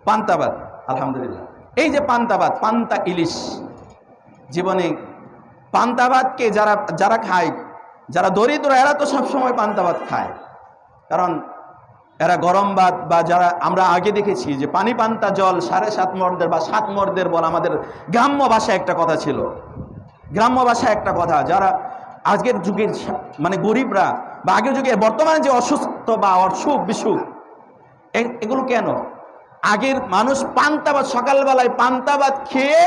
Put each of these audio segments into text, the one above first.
পান্তাবাদ, আলহামদুলিল্লাহ। এই যে পান্তাবাদ, পান্তা ইলিশ, জীবনে পান্তাবাদকে যারা যারা খায়, যারা দরিদ্র, এরা তো সবসময় পান্তাবাদ খায়, কারণ এরা গরম ভাত বা যারা আমরা আগে দেখেছি যে পানি পান্তা জল 7.5 মর্দের বা 7 মর্দের বল, আমাদের গ্রাম্য ভাষায় একটা কথা ছিল, গ্রাম্য ভাষায় একটা কথা, যারা আজকের যুগের মানে গরিবরা বা আগের যুগে বর্তমানে যে অসুস্থ বা অসুখ বিসুখ, এগুলো কেন? আগের মানুষ পান্তাবাদ, সকালবেলায় পান্তাবাদ খেয়ে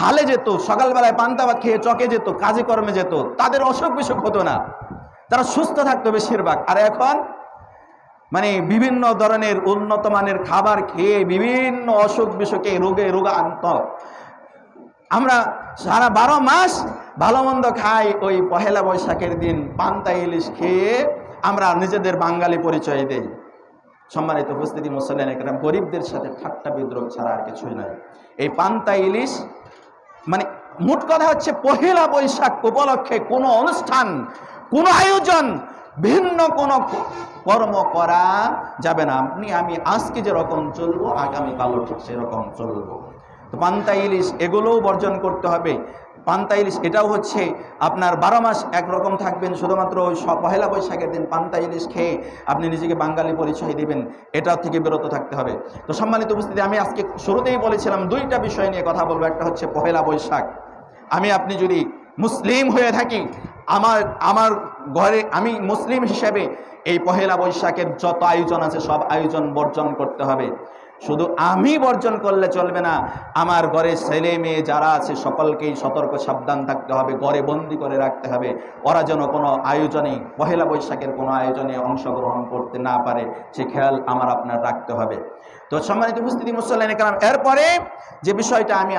হালে যেত, সকালবেলায় পান্তাবাদ খেয়ে চকে যেত, কাজে কর্মে যেত, তাদের অসুখ বিসুখ হতো না, তারা সুস্থ থাকতো বেশিরভাগ। আর এখন মানে বিভিন্ন ধরনের উন্নত মানের খাবার খেয়ে বিভিন্ন অসুখ বিসুখে রোগে রোগাক্রান্ত। আমরা সারা 12 মাস ভালো মন্দ খাই, ওই পহেলা বৈশাখের দিন পান্তা ইলিশ খেয়ে আমরা নিজেদের বাঙালি পরিচয় দেই। সম্মানিত উপস্থিতি, মুসল্লিয়ান একরাম, গরিবদের সাথে ঠাট্টা বিদ্রোহ ছাড়া আর কিছুই নয় এই পান্তা ইলিশ। মানে মোট কথা হচ্ছে, পহেলা বৈশাখ উপলক্ষে কোনো অনুষ্ঠান, কোনো আয়োজন, ভিন্ন কোনো কর্ম করা যাবে না। আমি আজকে যেরকম চলবো, আগামীকালও ঠিক সেরকম চলবো। তো পান্তা ইলিশ এগুলোও বর্জন করতে হবে। পান্তা ইলিশ এটাও হচ্ছে আপনার 12 মাস একরকম থাকবেন, শুধুমাত্র ওই পহেলা বৈশাখের দিন পান্তা ইলিশ খেয়ে আপনি নিজেকে বাঙালি পরিচয় দিবেন, এটা থেকে বিরত থাকতে হবে। তো সম্মানিত উপস্থিতি, আমি আজকে শুরুতেই বলেছিলাম 2টা বিষয় নিয়ে কথা বলবো। একটা হচ্ছে পহেলা বৈশাখ। আপনি যদি মুসলিম হয়ে থাকি, আমার ঘরে আমি মুসলিম হিসেবে এই পহেলা বৈশাখের যত আয়োজন আছে সব আয়োজন বর্জন করতে হবে। শুধু আমি বর্জন করলে চলবে না, আমার ঘরে ছেলে মেয়ে যারা আছে সকলকেই সতর্ক সাবধান থাকতে হবে, ঘরে বন্দি করে রাখতে হবে, ওরা যেন কোনো আয়োজনে, পহেলা বৈশাখের কোনো আয়োজনে অংশগ্রহণ করতে না পারে, সে খেয়াল আমার আপনার রাখতে হবে। তো সম্মানিত উপস্থিতি, মুসল্লিয়ান কেরাম, এরপরে যে বিষয়টা আমি